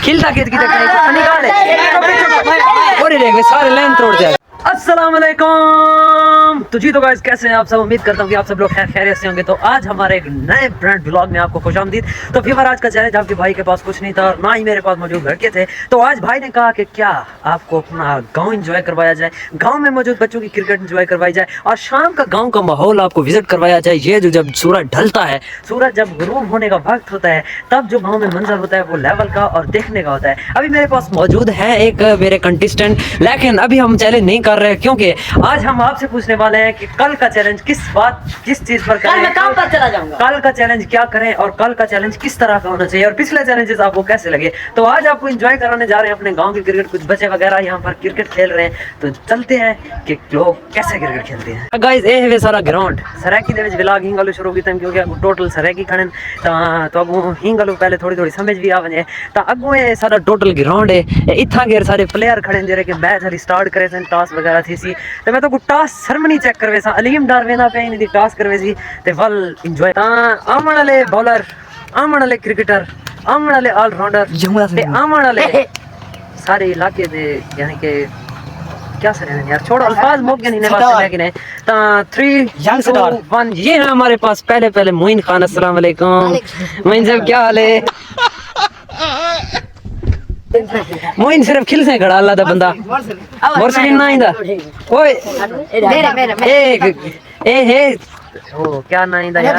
खिलता कित की निकाल सारे लाइन तोड़ दिया। अस्सलाम वालेकुम। तो जी तो गाइस कैसे हैं आप सब, उम्मीद करता हूँ कि आप सब लोग खैरियत से होंगे। तो आज हमारे एक नए ब्रांड ब्लॉग में आपको खुशामदीद। तो फीवर आज का चैलेंज आपके भाई के पास कुछ नहीं था और ना ही मेरे पास मौजूद लड़के थे। तो आज भाई ने कहा कि क्या आपको अपना गांव एंजॉय करवाया जाए, गांव में मौजूद बच्चों की क्रिकेट एंजॉय करवाई जाए और शाम का गांव का माहौल आपको विजिट करवाया जाए। ये जो जब सूरज ढलता है, सूरज जब गुरूब होने का वक्त होता है, तब जो गाँव में मंजर होता है वो लेवल का और देखने का होता है। अभी मेरे पास मौजूद है एक मेरे कंटेस्टेंट, लेकिन अभी हम चैलेंज नहीं कर रहे क्योंकि आज हम आपसे पूछने वाले हैं कि कल का चैलेंज किस चीज पर करें। मैं काम पर चला जाऊंगा। कल का चैलेंज क्या करें और कल का चैलेंज किस तरह का होना चाहिए और पिछले चैलेंजेस आपको कैसे लगे। तो आज आपको एंजॉय कराने जा रहे हैं अपने गांव की क्रिकेट। कुछ बच्चे वगैरह यहाँ पर क्रिकेट खेल रहे हैं, तो चलते हैं कि लोग कैसे क्रिकेट खेलते हैं। गाइस ये है सारा ग्राउंड सरैकी दे विच व्लॉग हिंगलो शुरू कीता क्योंकि टोटल सरैकी खड़न तो अगू हिंगलो पहले थोड़ी समझ भी आ वने। तो अगू ये सारा टोटल ग्राउंड है, इत्था घेर सारे प्लेयर खड़े जेरे के मैच हली स्टार्ट करे सन, टॉस वगैरह थी सी। तो मैं तो को टॉस सेरेमनी चेक करवे सा, अलीम डर वेंदा पे इन दी टॉस करवे सी ते वल एंजॉय। आमण वाले बॉलर, आमण वाले क्रिकेटर, आमण वाले ऑलराउंडर ते आमण वाले सारे इलाके दे यानी कि क्या सर है यार, छोड़ो अल्फाज मौके नहीं वास्ते लेकिन है। ता 3 2 1 ये है हमारे पास पहले मोइन खान। अस्सलाम वालेकुम मोइन साहब, क्या हाल है? मोइन सिर्फ खिल से खड़ा अल्लाह दा बंदा मोरसिन ना इंदा ओए एक ए है ओ क्या ना इंदा यार,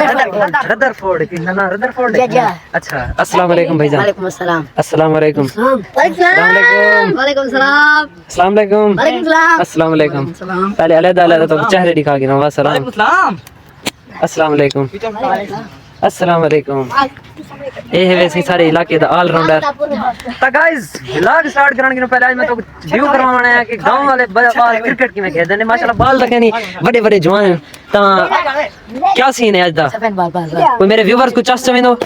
रदरफोर्ड की ना रदरफोर्ड। अच्छा अस्सलाम वालेकुम भाईजान। वालेकुम अस्सलाम। अस्सलाम वालेकुम। वालेकुम सलाम। अस्सलाम वालेकुम। वालेकुम सलाम। अस्सलाम वालेकुम। पहले अलग-अलग तो चेहरे दिखा के ना सलाम। अस्सलाम वालेकुम। अस्सलाम वालेकुम। ये है वैसे सारे इलाके दा ऑलराउंडर। तो गाइस व्लॉग स्टार्ट करने के पहले आज मैं तो व्यू करवाना है कि गांव वाले बाल क्रिकेट की में खेलते हैं माशाल्लाह। बाल तक नहीं बड़े जवान। ता क्या सीन है आज दा? कोई मेरे व्यूअर्स को चस में दो,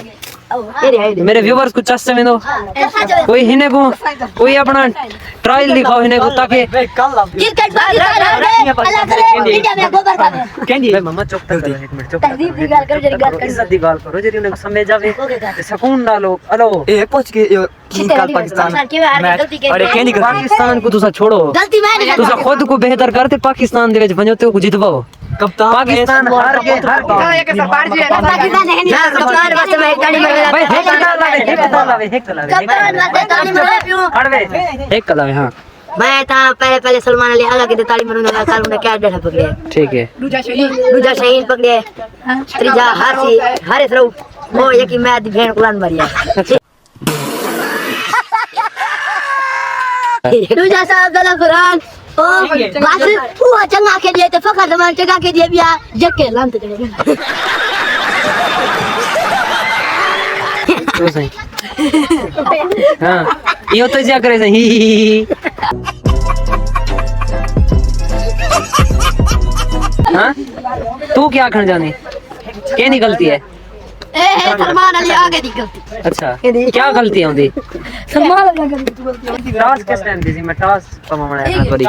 मेरे व्यूअर्स को चस में दो। कोई हिने को कोई अपना ट्रायल दिखाओ हिने को ताकि क्रिकेट कैंडी मम्मा चुप कर एक मिनट चुप तहजीब दी गाल करो, जरी गाल करो, इज्जत दी गाल करो, जरी उन्हें समझ जावे सुकून डालो। हेलो ए पहुंच के कल पाकिस्तान अरे कैंडी पाकिस्तान को तुसा छोड़ो, गलती मैंने तुसा खुद को बेहतर करते पाकिस्तान दे विच बनो ते को जितवाओ। कप्तान पाकिस्तान हार के एक सरदार जी पाकिस्तान नहीं कप्तान वास्ते मैं ताली मार भाई एक कलावे एक कलावे। हां मैं ता पहले सलमान अली आगा के ताली मारूंगा, कल उन्हें क्या डर पकड़े। ठीक है दूजा शहीन पकड़े, त्रीजा हारिस रहू वो एक मैच भेड़ कुलान मारिया। दूजा साहब दला कुरान ओ बस हुआ चंगा के दिए ते फखर जमान चंगा के दिए बिया जके लांत करे तो सही। हां यो तो जा करे सही। हां तू क्या खण जानी के नहीं गलती है? सलमान अली आगे दी गलती। अच्छा क्या गलती होंदी? सलमान अली गलती टॉस किस टाइम दी मैं टॉस पमावना है थोड़ी।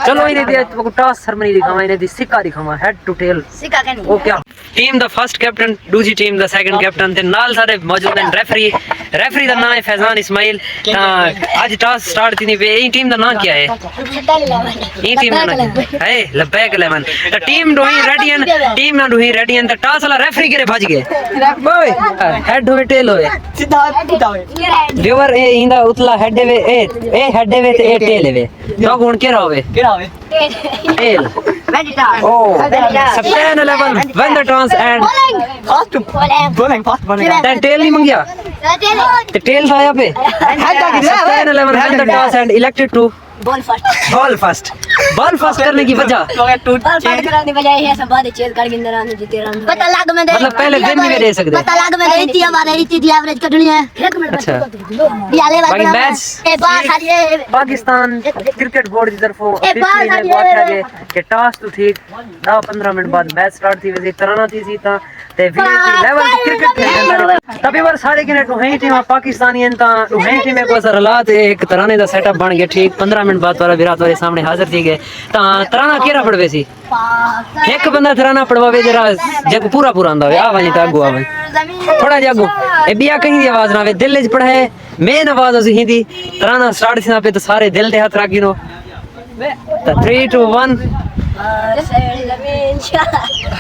चलो इने दी तो टॉस सेरेमनी दिखावा, इने दी सिक्का दिखावा हेड टू टेल सिक्का के नहीं। ओ क्या टीम द फर्स्ट कैप्टन, दूसरी टीम द सेकंड कैप्टन ते नाल सारे मौजूद हैं रेफरी दा नाम है फैजान इस्माइल। आज टॉस स्टार्ट थी पे ई टीम दा नाम क्या है? ई टीम दा नाम है Labbaik 11। The team डोही radian, team ना डोही रेडियन द टॉस वाला रेफरी के भज गए ओए हेड होवे टेल होवे सीधा होवे व्यूअर ए इंदा उतला हेड वे ए हेड वे ते ए टेल वे तो कौन केरा होवे टेल ओ सप्टेन 11 when the toss and fast bowling then टेल नहीं मंगिया ते टेल था यहाँ पे सप्टेन 11 when the toss and elected to bowl first करने की वजह बॉल फर्स्ट करने की वजह है सब बात चेज कर गिंदर आने जीते रन पता लग में मतलब पहले विन नहीं दे सकते, पता लग में इतनी हमारे इतनी एवरेज कटनी है। अच्छा बाकी मैच ए बार सारी पाकिस्तान क्रिकेट बोर्ड की तरफ ऑफिशियली ने बात है कि टॉस तो ठीक 10-15 मिनट बाद मैच स्टार्ट थी वैसे तरह थी सी ता ते वीआईपी लेवल की क्रिकेट खेलने तभी बार सारे की टुहई टीम पाकिस्तानी ता टुहई टीम को असर हालात एक तराने दा सेटअप बन गया ठीक 15 मिनट बाद वाला विराट वाले सामने हाजिर थी गए ता तराना केरा पड़वे सी एक बंदा तराना पड़वावे जरा जग पूरा पूरा आंदा वे आ वनी ता अगू आवे थोड़ा जगो ए बिया कहीं दी आवाज ना वे दिल च पड़ा है मेन आवाज असि हिंदी तराना स्टार्ट थी पे तो सारे दिल दे हाथ राखी नो 3 2 1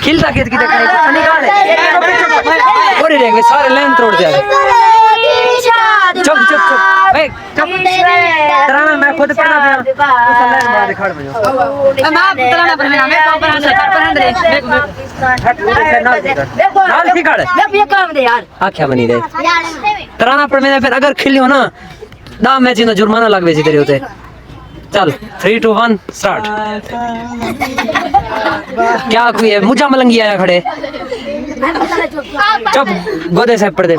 खिलता कित की करे निकाल ओरे देख सारे लाइन तोड़ दे चुप चुप चुप ए चुप तराना मैं खुद पढ़ना पिया तू लाइन मार खड़ में मैं तराना पर मैं ऊपर नाल सिखाड़ ये काम दे यार आख्या बनी दे तराना पर मैं फिर अगर खिलियो ना ना मैच ना जुर्माना लगवे जी तेरे उते चल 3 2 1 स्टार्ट क्या कोई है मुझा मलंगी आया खड़े चुप गोदे से पढ़ दे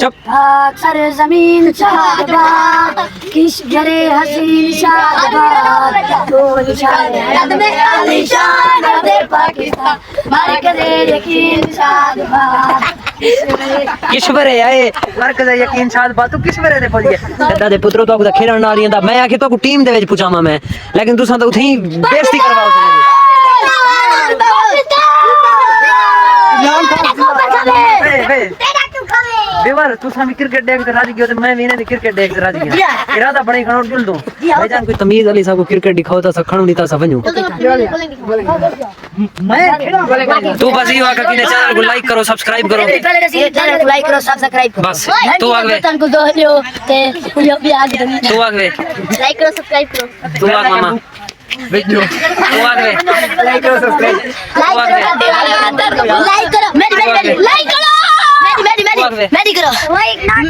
चुप अक्सर जमीन शादाबाद किस घरे हसीन शादाबाद तो निशान याद में आलिशान दे पाकिस्तान मार करे यकीन शादाबाद किस बरे आए मरकज यकीन शादाबाद तू किस बरे दे पहुंच गए दादा दे पुत्रो तो खेलण ना रही मैं आखे तो टीम दे विच पूछामा मैं लेकिन तुसा तो उठी बेइज्जती करवाओ बेवर तू सामी क्रिकेट देख राजी गयो तो मैं वीने क्रिकेट देख राजी गया इरादा बने खणो डुल दूं भाईजान कोई तमीज वाली सा को क्रिकेट दिखाओ ता सखणो नीता सवणो मैं तू बस यो आके ने चैनल को लाइक करो सब्सक्राइब करो चैनल को लाइक करो सब्सक्राइब करो बस तू आगे बटन को दो ते यो भी आगे तू आगे लाइक करो सब्सक्राइब करो तू आगे मामा वीडियो तू आगे लाइक करो सब्सक्राइब लाइक करो मेरी लाइक करो मेरी करो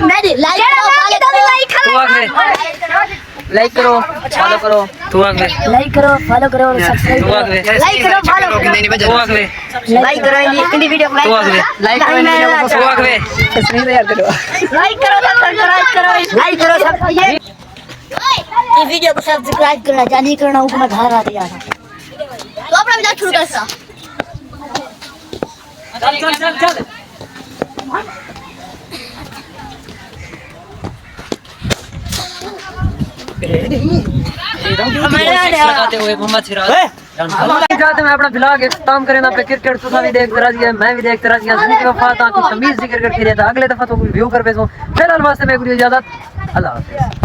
मेरी लाइक करो फॉलो करो तू आगे लाइक करो फॉलो करो सब्सक्राइब तू आगे लाइक करो फॉलो तू आगे लाइक करो इंडी वीडियो को तू आगे लाइक करो तू आगे तस्वीर याद करो लाइक करो सब्सक्राइब करो लाइक करो सब ये वीडियो को सब्सक्राइब करना जानी करना हुकूमत हारा दिया तो अपना वीडियो शुरू कर सा चल चल चल चल लगाते हुए मोहम्मद सिराज जाते मैं अपना फिलहाल इख्तिताम करें पे क्रिकेट तुसा भी देख रहा है मैं भी देख रहा हूं जिंदगी वफात की तमीज क्रिकेट खेले था अगले दफा तो व्यू कर पे फिलहाल वास्ते मैं इजाजत अल्लाह हाफिज़।